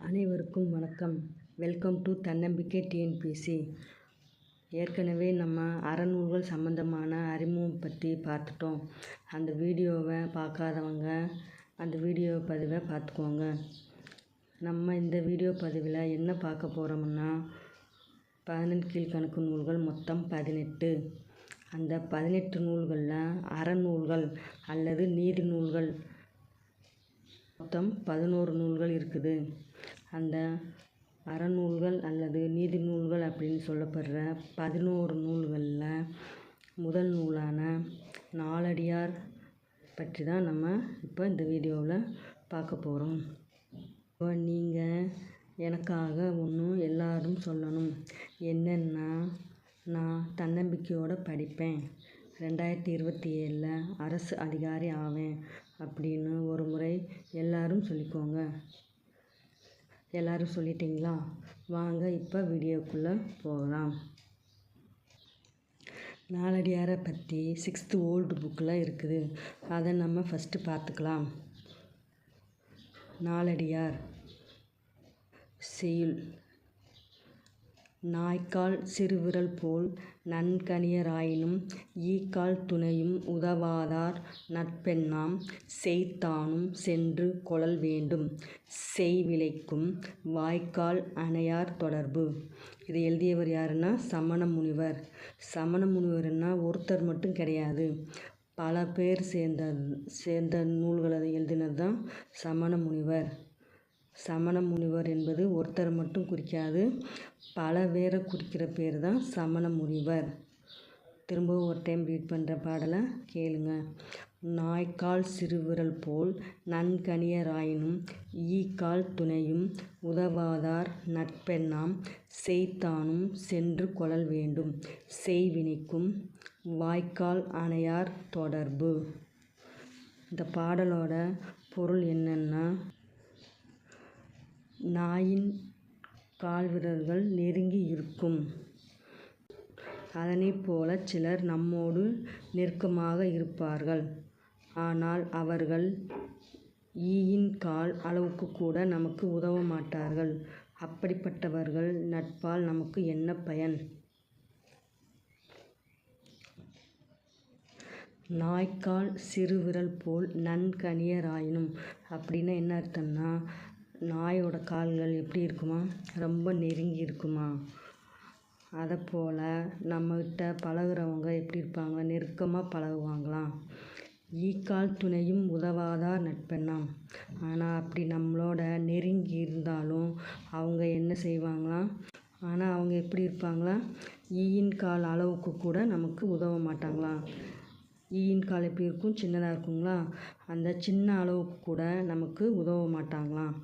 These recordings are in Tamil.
அனைவருக்கும் வணக்கம். வெல்கம் டு தன்னம்பிக்கை டிஎன்பிஎஸ்சி. ஏற்கனவே நம்ம அறநூல்கள் சம்பந்தமான அறிமுகம் பற்றி பார்த்துட்டோம். அந்த வீடியோவை பார்க்காதவங்க அந்த வீடியோ பதிவை பார்த்துக்கோங்க. நம்ம இந்த வீடியோ பதிவில் என்ன பார்க்க போகிறோம்னா 18 கீழ்கணக்கு நூல்கள், மொத்தம் 18. அந்த 18 நூல்களில் அறநூல்கள் அல்லது நீதி நூல்கள் மொத்தம் 11 நூல்கள் இருக்குது. அந்த அறநூல்கள் அல்லது நீதி நூல்கள் அப்படின்னு சொல்லப்படுற 11 நூல்களில் முதல் நூலான நாலடியார் பற்றி தான் நம்ம இப்போ இந்த வீடியோவில் பார்க்க போகிறோம். இப்போ நீங்கள் எனக்காக ஒன்று எல்லாரும் சொல்லணும். என்னென்னா, நான் தன்னம்பிக்கையோடு படிப்பேன், 2027 அரசு அதிகாரி ஆவேன் அப்படின்னு ஒரு முறை எல்லாரும் சொல்லிக்கோங்க. எல்லாரும் சொல்லிட்டீங்களா? வாங்க இப்போ வீடியோக்குள்ளே போகலாம். நாலடியாரை பற்றி 6th ஓல்டு புக்கில் இருக்குது. அதை நம்ம ஃபஸ்ட்டு பார்த்துக்கலாம். நாலடியார் செய்யுள். நாய்க்கால் சிறுவிரல் போல் நன்கணியராயினும் ஈக்கால் துணையும் உதவாதார் நட்பெண்ணாம் செய்தானும் சென்று கொளல் வேண்டும் செய்விளைக்கும் வாய்க்கால் அணையார் தொடர்பு. இது எழுதியவர் யாருன்னா சமண முனிவர். சமண முனிவர்னா ஒருத்தர் மட்டும் கிடையாது, பல பேர் சேர்ந்த நூல்களை எழுதினது தான் சமண முனிவர். சமண முனிவர் என்பது ஒருத்தர் மட்டும் குறிக்காது, பல பேரை குறிக்கிற பேர் தான் சமண முனிவர். திரும்பவும் ஒரு டைம் ரீட் பண்ணுற பாடலை கேளுங்க. நாய்க்கால் சிறுவிரல் போல் நன்கணியராயினும் ஈக்கால் துணையும் உதவாதார் நட்பெண்ணாம் செய்தானும் சென்று கொளல் வேண்டும் செய்வினைக்கும் வாய்க்கால் அணையார் தொடர்பு. இந்த பாடலோட பொருள் என்னன்னா, நாயின் கால்விரல்கள் நெருங்கி இருக்கும், அதனைப் போல சிலர் நம்மோடு நெருக்கமாக இருப்பார்கள். ஆனால் அவர்கள் ஈயின் கால் அளவுக்கு கூட நமக்கு உதவ மாட்டார்கள். அப்படிப்பட்டவர்கள் நட்பால் நமக்கு என்ன பயன்? நாய்க்கால் சிறுவிரல் போல் நன்கணியராயினும் அப்படின்னா என்ன அர்த்தம்னா, நாயோட கால்கள் எப்படி இருக்குமா, ரொம்ப நெருங்கி இருக்குமா. அதை போல் நம்மகிட்ட பழகுறவங்க எப்படி இருப்பாங்க, நெருக்கமாக பழகுவாங்களாம். ஈக்கால் துணையும் உதவாதார் நட்பெண்ணாம். ஆனால் அப்படி நம்மளோட நெருங்கி இருந்தாலும் அவங்க என்ன செய்வாங்களாம், ஆனால் அவங்க எப்படி இருப்பாங்களாம், ஈயின் கால் அளவுக்கு கூட நமக்கு உதவ மாட்டாங்களாம். ஈயின் கால் எப்படி இருக்கும், சின்னதாக இருக்குங்களா, அந்த சின்ன அளவுக்கு கூட நமக்கு உதவ மாட்டாங்களாம்.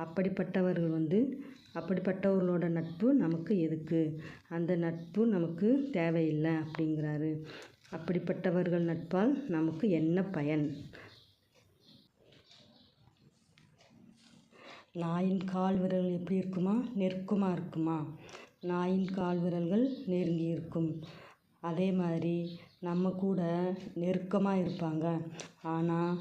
அப்படிப்பட்டவர்களோட நட்பு நமக்கு எதுக்கு, அந்த நட்பு நமக்கு தேவையில்லை அப்படிங்கிறாரு. அப்படிப்பட்டவர்கள் நட்பால் நமக்கு என்ன பயன்? நாயின் கால் விரல்கள் எப்படி இருக்குமா, நெருக்கமாக இருக்குமா. நாயின் கால் விரல்கள் நெருங்கி இருக்கும். அதே மாதிரி நம்ம கூட நெருக்கமாக இருப்பாங்க, ஆனால்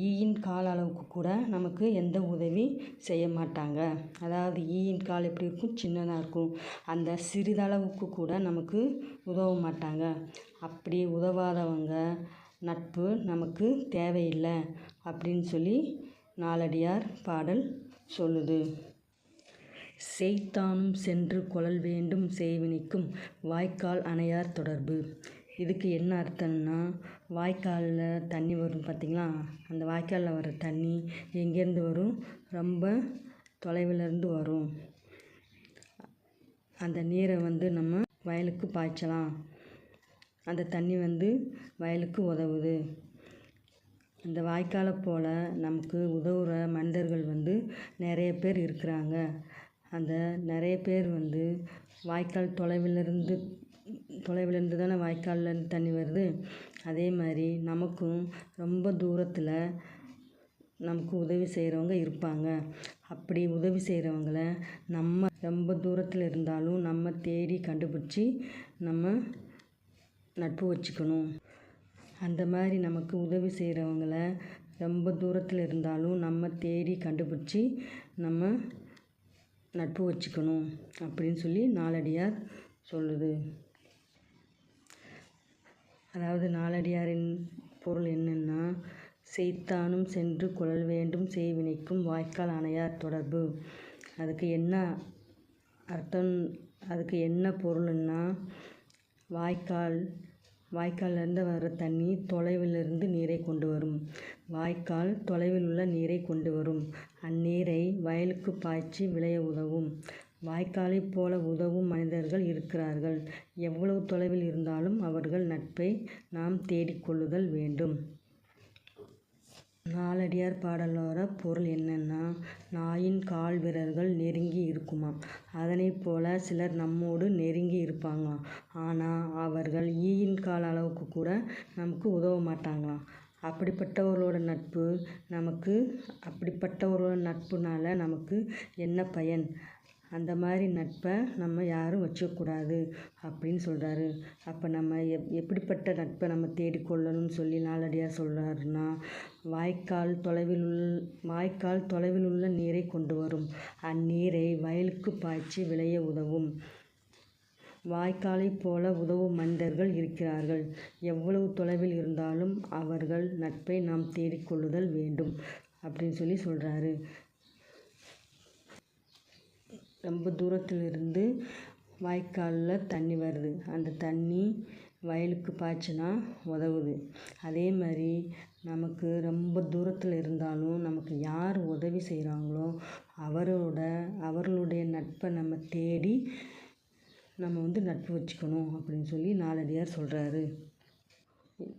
ஈயின் கால் அளவுக்கு கூட நமக்கு எந்த உதவி செய்ய மாட்டாங்க. அதாவது ஈயின் கால் எப்படி இருக்கும், சின்னதாக இருக்கும், அந்த சிறிதளவுக்கு கூட நமக்கு உதவ மாட்டாங்க. அப்படி உதவாதவங்க நட்பு நமக்கு தேவையில்லை அப்படின்னு சொல்லி நாலடியார் பாடல் சொல்லுது. செய்தானும் சென்று கொளல் வேண்டும் செய்வினைக்கும் வாய்க்கால் அணையார் தொடர்பு. இதுக்கு என்ன அர்த்தம்னா, வாய்க்காலில் தண்ணி வரும் பார்த்திங்களா, அந்த வாய்க்காலில் வர தண்ணி எங்கேருந்து வரும், ரொம்ப தொலைவிலேருந்து வரும். அந்த நீரை நம்ம வயலுக்கு பாய்ச்சலாம். அந்த தண்ணி வயலுக்கு உதவுது. அந்த வாய்க்காலை போல் நமக்கு உதவுகிற மனிதர்கள் நிறைய பேர் இருக்கிறாங்க. அந்த நிறைய பேர் வாய்க்கால் தொலைவிலேருந்து தானே வாய்க்கால்லேருந்து தண்ணி வருது. அதே மாதிரி நமக்கும் ரொம்ப தூரத்தில் நமக்கு உதவி செய்கிறவங்க இருப்பாங்க. அப்படி உதவி செய்கிறவங்கள நம்ம ரொம்ப தூரத்தில் இருந்தாலும் நம்ம தேடி கண்டுபிடிச்சி நம்ம நட்பு வச்சுக்கணும். அந்த மாதிரி நமக்கு உதவி செய்கிறவங்கள ரொம்ப தூரத்தில் இருந்தாலும் நம்ம தேடி கண்டுபிடிச்சி நம்ம நட்பு வச்சுக்கணும் அப்படின்னு சொல்லி நாலடியார் சொல்லுது. அதாவது நாலடியாரின் பொருள் என்னென்னா, செய்தானும் சென்று கொள்ளல் வேண்டும் செய்வினைக்கும் வாய்க்கால் அணையார் தொடர்பு. அதுக்கு என்ன அர்த்தம், அதுக்கு என்ன பொருள்னா, வாய்க்கால்லேருந்து வர்ற தண்ணி தொலைவிலிருந்து நீரை கொண்டு வரும். வாய்க்கால் தொலைவில் உள்ள நீரை கொண்டு வரும். அந்நீரை வயலுக்கு பாய்ச்சி விளைய உதவும். வாய்க்காலைப் போல உதவும் மனிதர்கள் இருக்கிறார்கள். எவ்வளவு தொலைவில் இருந்தாலும் அவர்கள் நட்பை நாம் தேடிக்கொள்ளுதல் வேண்டும். நாலடியார் பாடலோட பொருள் என்னென்னா, நாயின் கால் விரல்கள் நெருங்கி இருக்குமாம். அதனைப் போல சிலர் நம்மோடு நெருங்கி இருப்பாங்களாம். ஆனால் அவர்கள் ஈயின் கால் அளவுக்கு கூட நமக்கு உதவ மாட்டாங்களாம். அப்படிப்பட்டவர்களோட நட்புனால நமக்கு என்ன பயன்? அந்த மாதிரி நட்பை நம்ம யாரும் வச்சுக்கக்கூடாது அப்படின்னு சொல்கிறாரு. அப்போ நம்ம எப்படிப்பட்ட நட்பை நம்ம தேடிக்கொள்ளணும்னு சொல்லி நாலடியார் சொல்கிறாருன்னா, வாய்க்கால் தொலைவில் உள்ள நீரை கொண்டு வரும். அந்நீரை வயலுக்கு பாய்ச்சி விளைய உதவும். வாய்க்காலைப் போல உதவும் மனிதர்கள் இருக்கிறார்கள். எவ்வளவு தொலைவில் இருந்தாலும் அவர்கள் நட்பை நாம் தேடிக்கொள்ளுதல் வேண்டும் அப்படின்னு சொல்லி சொல்கிறாரு. ரொம்ப தூரத்திலிருந்து வாய்க்காலில் தண்ணி வருது. அந்த தண்ணி வயலுக்கு பாய்ச்சினா உதவுது. அதே மாதிரி நமக்கு ரொம்ப தூரத்தில் இருந்தாலும் நமக்கு யார் உதவி செய்கிறாங்களோ அவர்களுடைய நட்பை நம்ம தேடி நம்ம நட்பு வச்சுக்கணும் அப்படின்னு சொல்லி நாலடியார் சொல்கிறாரு.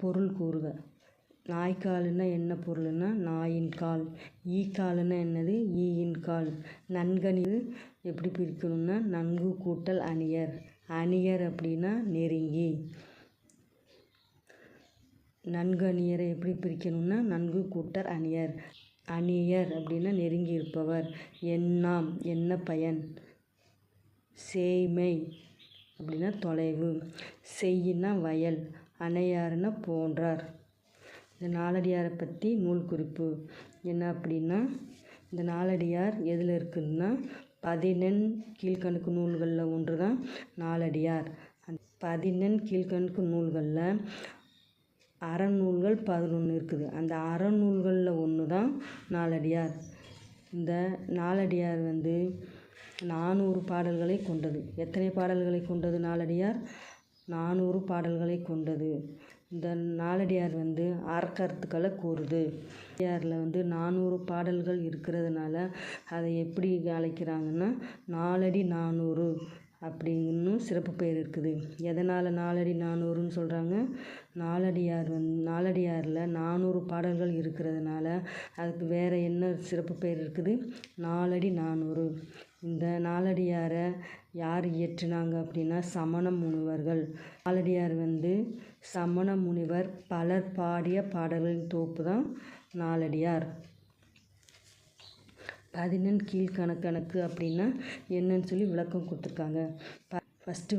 பொருள் கூறுக. நாய்க்கால்னா என்ன பொருள்னா, நாயின் கால். ஈக்கால்னா என்னது? ஈயின் கால். நன்கணிது எப்படி பிரிக்கணும்னா, நன்கு கூட்டல் அணியர். அணியர் அப்படின்னா நெருங்கி. நன்கு அணியரை எப்படி பிரிக்கணும்னா, நன்கு கூட்டல் அணியர். அணியர் அப்படின்னா நெருங்கி இருப்பவர். எண்ணாம் என்ன பயன்? சேய்மை அப்படின்னா தொலைவு. செய்யினா வயல். அணையார்னா போன்றார். இந்த நாலடியாரை பற்றி நூல் குறிப்பு என்ன அப்படின்னா, இந்த நாலடியார் எதில் இருக்குதுன்னா, 14 கீழ்க்கணக்கு நூல்களில் ஒன்று தான் நாலடியார். 14 கீழ்க்கணக்கு நூல்களில் அறநூல்கள் 11 இருக்குது. அந்த அறநூல்களில் ஒன்று தான் நாலடியார். இந்த நாலடியார் 400 பாடல்களை கொண்டது. எத்தனை பாடல்களை கொண்டது நாலடியார்? 400 பாடல்களை கொண்டது. இந்த நாலடியார் அறக்கருத்துக்களை கூறுது. நாலடியாரில் 400 பாடல்கள் இருக்கிறதுனால அதை எப்படி அழைக்கிறாங்கன்னா, நாலடி 400 அப்படின்னு சிறப்பு பெயர் இருக்குது. எதனால் நாலடி 400ன்னு சொல்கிறாங்க? நாலடியாரில் 400 பாடல்கள் இருக்கிறதுனால அதுக்கு வேறு என்ன சிறப்பு பெயர் இருக்குது? நாலடி 400. இந்த நாலடியாரை யார் இயற்றினாங்க அப்படின்னா, சமண முனிவர்கள். நாலடியார் சமண முனிவர் பலர் பாடிய பாடல்களின் தொகுப்பு தான் நாலடியார். 14 கீழ்க்கணக்கு அப்படின்னா என்னன்னு சொல்லி விளக்கம் கொடுத்துருக்காங்க. ஃபஸ்ட்டு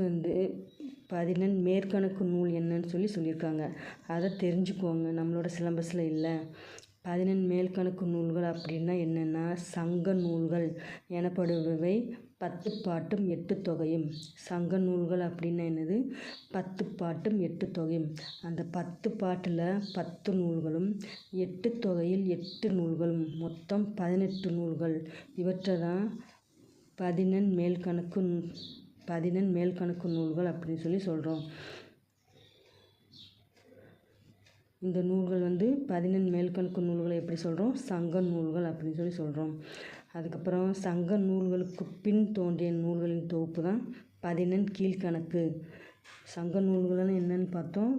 14 மேற்கணக்கு நூல் என்னன்னு சொல்லியிருக்காங்க. அதை தெரிஞ்சுக்கோங்க. நம்மளோட சிலபஸில் இல்லை. 14 மேல்கணக்கு நூல்கள் அப்படின்னா என்னென்னா, சங்க நூல்கள் எனப்படுபவை 10 பாட்டும் 8 தொகையும். சங்க நூல்கள் அப்படின்னா என்னது? 10 பாட்டும் 8 தொகையும். அந்த 10 பாட்டில் 10 நூல்களும் 8 தொகையில் 8 நூல்களும் மொத்தம் 18 நூல்கள். இவற்றை தான் 14 மேல்கணக்கு நூல்கள் அப்படின்னு சொல்கிறோம். இந்த நூல்கள் 14 மேல்கணக்கு நூல்களை எப்படி சொல்கிறோம்? சங்க நூல்கள் அப்படின்னு சொல்கிறோம். அதுக்கப்புறம் சங்க நூல்களுக்கு பின் தோன்றிய நூல்களின் தொகுப்பு தான் 14 கீழ்க்கணக்கு. சங்க நூல்கள்னு என்னென்னு பார்த்தோம்,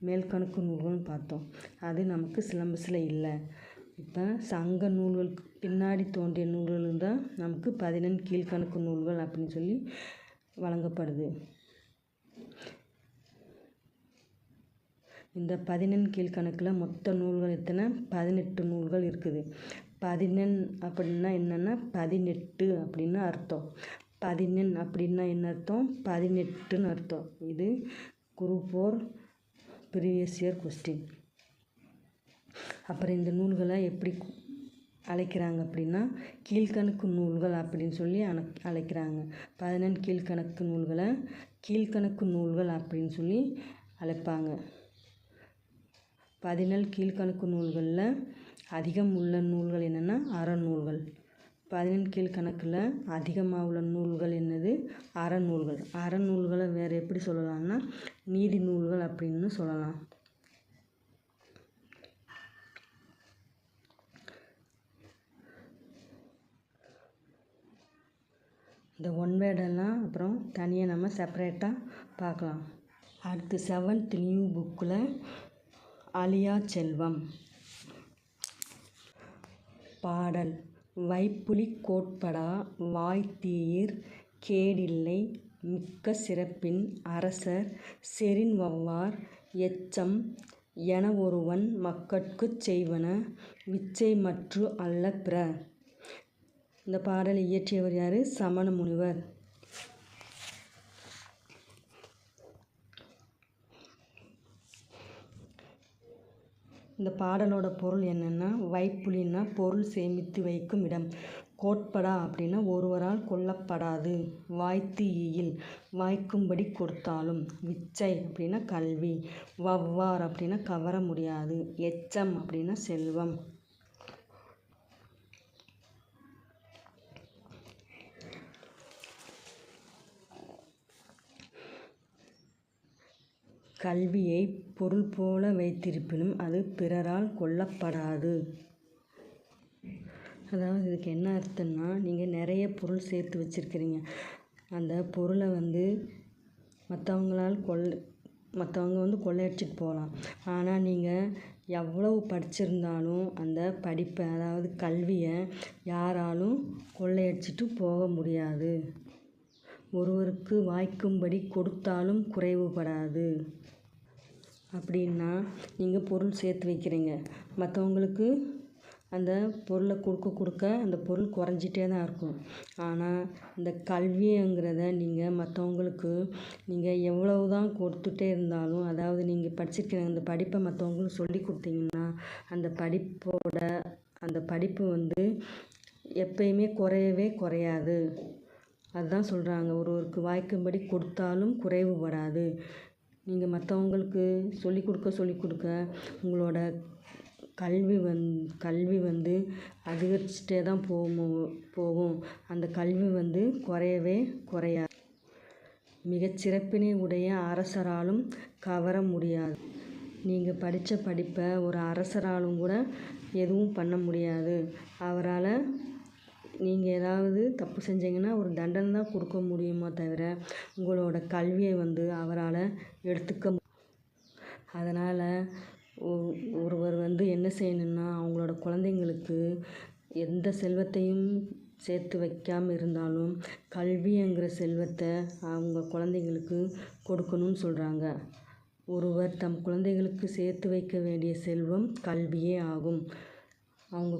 மேல்கணக்கு நூல்கள்னு பார்த்தோம். அது நமக்கு சிலபஸில் இல்லை. இப்போ சங்க நூல்களுக்கு பின்னாடி தோன்றிய நூல்கள் தான் நமக்கு 14 கீழ்க்கணக்கு நூல்கள் அப்படின்னு வழங்கப்படுது. இந்த 14 கீழ்க்கணக்கில் மொத்த நூல்கள் எத்தனை? 18 நூல்கள் இருக்குது. 14 அப்படின்னா என்னென்னா 18 அப்படின்னு அர்த்தம். 14 அப்படின்னா என்ன அர்த்தம்? 18ன்னு அர்த்தம். இது குரூப் 4 ப்ரீவியஸ் இயர் கொஸ்டின். அப்புறம் இந்த நூல்களை எப்படி அழைக்கிறாங்க அப்படின்னா கீழ்கணக்கு நூல்கள் அப்படின்னு சொல்லி அழைக்கிறாங்க. 14 கீழ்கணக்கு நூல்களை கீழ்கணக்கு நூல்கள் அப்படின்னு சொல்லி அழைப்பாங்க. 14 கீழ்கணக்கு நூல்களில் அதிகம் உள்ள நூல்கள் என்னென்னா அறநூல்கள். 14 கீழ்கணக்கில் அதிகமாக உள்ள நூல்கள் என்னது? அறநூல்கள். அறநூல்களை வேறு எப்படி சொல்லலாம்னா நீதி நூல்கள் அப்படின்னு சொல்லலாம். இந்த ஒன்வேர்டெல்லாம் அப்புறம் தனியாக நம்ம செப்பரேட்டாக பார்க்கலாம். அடுத்து 7th நியூ புக்கில் அழியா செல்வம் பாடல். வைப்புலி கோட்படா வாய்த்தீயிர் கேடில்லை மிக்க சிறப்பின் அரசர் செறின் வவ்வார் எச்சம் என ஒருவன் மக்கட்குச் செய்வன விச்சை மற்று அல்ல பிற. இந்த பாடலை இயற்றியவர் யார்? சமண முனிவர். இந்த பாடலோட பொருள் என்னென்னா, வைப்புலின்னா பொருள் சேமித்து வைக்கும் இடம், கோட்படா அப்படின்னா ஒருவரால் கொல்லப்படாது, வாய்த்து ஈயில் வாய்க்கும்படி கொடுத்தாலும், விச்சை அப்படின்னா கல்வி, வவ்வார் அப்படின்னா கவர முடியாது, எச்சம் அப்படின்னா செல்வம். கல்வியை பொருள் போல வைத்திருப்பினும் அது பிறரால் கொல்லப்படாது. அதாவது இதுக்கு என்ன அர்த்தம்னா, நீங்கள் நிறைய பொருள் சேர்த்து வச்சுருக்கிறீங்க, அந்த பொருளை மற்றவங்க கொள்ளையடிச்சிட்டு போகலாம். ஆனால் நீங்கள் எவ்வளவு படிச்சிருந்தாலும் அந்த படிப்பை, அதாவது கல்வியை யாராலும் கொள்ளையடிச்சிட்டு போக முடியாது. ஒருவருக்கு வாய்க்கும்படி கொடுத்தாலும் குறைவுபடாது. அப்படின்னா நீங்கள் பொருள் சேர்த்து வைக்கிறீங்க, மற்றவங்களுக்கு அந்த பொருளை கொடுக்க அந்த பொருள் குறைஞ்சிட்டே தான் இருக்கும். ஆனால் இந்த கல்விங்கிறத நீங்கள் மற்றவங்களுக்கு நீங்கள் எவ்வளவு தான் கொடுத்துட்டே இருந்தாலும், அதாவது நீங்கள் படிச்சிருக்கிற அந்த படிப்பை மற்றவங்களுக்கு சொல்லி கொடுத்தீங்கன்னா அந்த படிப்பு எப்பயுமே குறையவே குறையாது. அதுதான் சொல்கிறாங்க, ஒருவருக்கு வாய்க்கும்படி கொடுத்தாலும் குறைவுபடாது. நீங்கள் மற்றவங்களுக்கு சொல்லிக் கொடுக்க உங்களோட கல்வி அதிகரிச்சுட்டே தான் போகும். அந்த கல்வி குறையவே குறையாது. மிகச்சிறப்பினை உடைய அரசராலும் கவர முடியாது. நீங்கள் படித்த படிப்பை ஒரு அரசராலும் கூட எதுவும் பண்ண முடியாது. அவரால் நீங்கள் ஏதாவது தப்பு செஞ்சீங்கன்னா ஒரு தண்டனை தான் கொடுக்க முடியுமோ தவிர உங்களோட கல்வியை அவரால் எடுத்துக்க. அதனால் ஒருவர் என்ன செய்யணும்னா, அவங்களோட குழந்தைங்களுக்கு எந்த செல்வத்தையும் சேர்த்து வைக்காமல் இருந்தாலும் கல்விங்கிற செல்வத்தை அவங்க குழந்தைங்களுக்கு கொடுக்கணும்னு சொல்கிறாங்க. ஒருவர் தம் குழந்தைகளுக்கு சேர்த்து வைக்க வேண்டிய செல்வம் கல்வியே ஆகும். அவங்க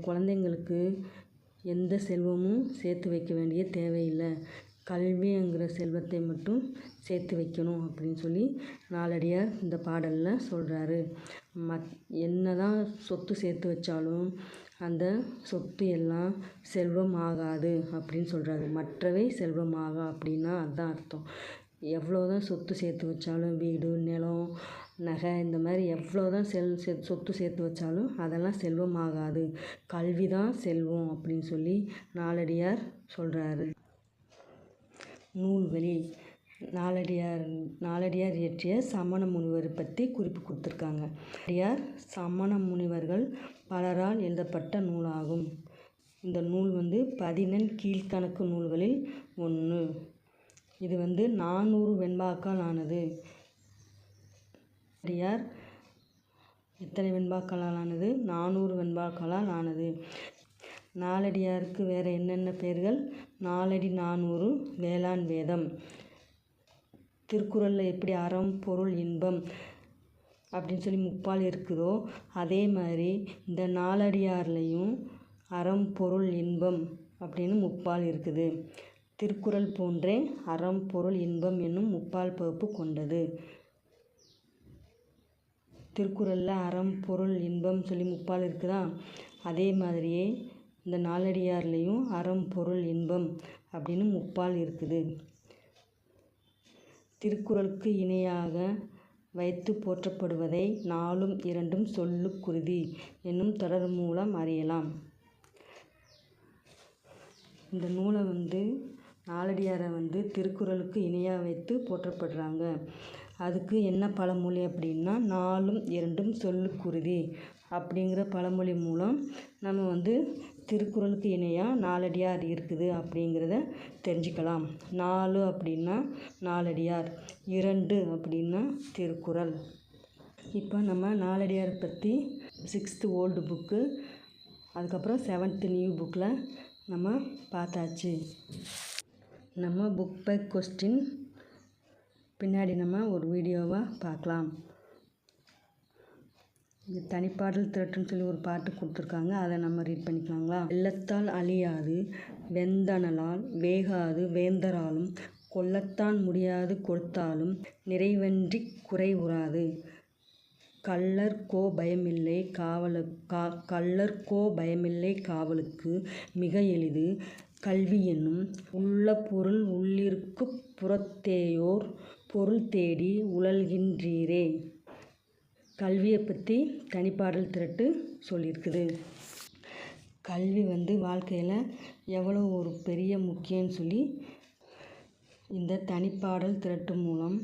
குழந்தைங்களுக்கு எந்த செல்வமும் சேர்த்து வைக்க வேண்டிய தேவையில்லை, கல்விங்கிற செல்வத்தை மட்டும் சேர்த்து வைக்கணும் அப்படின்னு சொல்லி நாலடியார் இந்த பாடலில் சொல்கிறாரு. என்ன தான் சொத்து சேர்த்து வச்சாலும் அந்த சொத்து எல்லாம் செல்வம் ஆகாது அப்படின்னு சொல்கிறாரு. மற்றவை செல்வம் ஆகா அப்படின்னா அதுதான் அர்த்தம். எவ்வளோ தான் சொத்து சேர்த்து வச்சாலும், வீடு நிலம் நகை இந்த மாதிரி எவ்வளோ தான் சொத்து சேர்த்து வச்சாலும் அதெல்லாம் செல்வம் ஆகாது, கல்வி தான் செல்வம் அப்படின்னு சொல்லி நாலடியார் சொல்கிறாரு. நூல்வழி. நாலடியார் இயற்றிய சமண முனிவரை பற்றி குறிப்பு கொடுத்துருக்காங்க. நாலடியார் சமண முனிவர்கள் பலரால் எழுதப்பட்ட நூலாகும். இந்த நூல் 14 கீழ்கணக்கு நூல்களில் ஒன்று. இது 400 வெண்பாக்கால் ஆனது. நாலடியார் எத்தனை வெண்பாக்களால் ஆனது? 400 வெண்பாக்களால் ஆனது. நாலடியாருக்கு வேறு என்னென்ன பெயர்கள்? நாலடி 400 வேளாண் வேதம். திருக்குறளில் எப்படி அறம் பொருள் இன்பம் அப்படின்னு சொல்லி முப்பால் இருக்குதோ அதே மாதிரி இந்த நாலடியார்லேயும் அறம் பொருள் இன்பம் அப்படின்னு முப்பால் இருக்குது. திருக்குறள் போன்றே அறம் பொருள் இன்பம் என்னும் முப்பால் பகுப்பு கொண்டது. திருக்குறளில் அறம் பொருள் இன்பம் சொல்லி முப்பால் இருக்குதா, அதே மாதிரியே இந்த நாலடியார்லேயும் அறம் பொருள் இன்பம் அப்படின்னு முப்பால் இருக்குது. திருக்குறளுக்கு இணையாக வைத்து போற்றப்படுவதை 4ம் 2ம் சொல்லுக்குறுதி என்னும் தொடர் மூலம் அறியலாம். இந்த நூலை நாலடியாரை திருக்குறளுக்கு இணையாக வைத்து போற்றப்படுறாங்க. அதுக்கு என்ன பழமொழி அப்படின்னா 4ம் 2ம் சொல்லுக்குறுதி அப்படிங்கிற பழமொழி மூலம் நம்ம திருக்குறளுக்கு இணையாக நாலடியார் இருக்குது அப்படிங்கிறத தெரிஞ்சுக்கலாம். 4 அப்படின்னா நாலடியார், 2 அப்படின்னா திருக்குறள். இப்போ நம்ம நாலடியாரை பற்றி 6th ஓல்டு புக்கு, அதுக்கப்புறம் 7th நியூ புக்கில் நம்ம பார்த்தாச்சு. நம்ம புக் பை கொஸ்டின் பின்னாடி நம்ம ஒரு வீடியோவை பார்க்கலாம். இது தனிப்பாடல் திரட்டுன்னு சொல்லி ஒரு பாட்டு கொடுத்துருக்காங்க, அதை நம்ம ரீட் பண்ணிக்கலாங்களா? வெள்ளத்தால் அழியாது வெந்தனலால் வேகாது வேந்தராலும் கொள்ளத்தான் முடியாது கொடுத்தாலும் நிறைவன்றி குறைவுறாது. கள்ளர்கோ பயமில்லை காவலுக்கு மிக எளிது கல்வி என்னும் உள்ள பொருள் உள்ளிருக்குப் புறத்தேயோர் பொருள் தேடி உழல்கின்றீரே. கல்வியை பற்றி தனிப்பாடல் திரட்டு சொல்லியிருக்குது. கல்வி வாழ்க்கையில் எவ்வளோ ஒரு பெரிய முக்கியம்னு சொல்லி இந்த தனிப்பாடல் திரட்டு மூலம்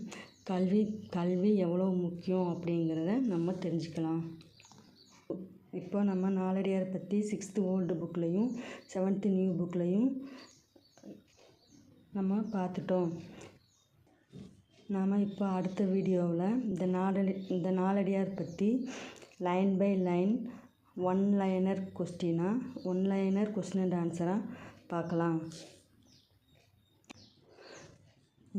கல்வி எவ்வளோ முக்கியம் அப்படிங்கிறத நம்ம தெரிஞ்சுக்கலாம். இப்போ நம்ம நாலடியாரை பற்றி 6th ஓல்டு புக்லேயும் 7th நியூ புக்லேயும் நம்ம பார்த்துட்டோம். நாம் இப்போ அடுத்த வீடியோவில் இந்த நாலடியார் பற்றி line by line one liner question and ஆன்சராக பார்க்கலாம்.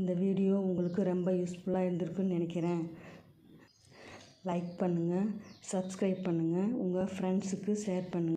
இந்த வீடியோ உங்களுக்கு ரொம்ப யூஸ்ஃபுல்லாக இருந்திருக்குன்னு நினைக்கிறேன். லைக் பண்ணுங்கள், சப்ஸ்கிரைப் பண்ணுங்கள், உங்கள் ஃப்ரெண்ட்ஸுக்கு ஷேர் பண்ணுங்கள்.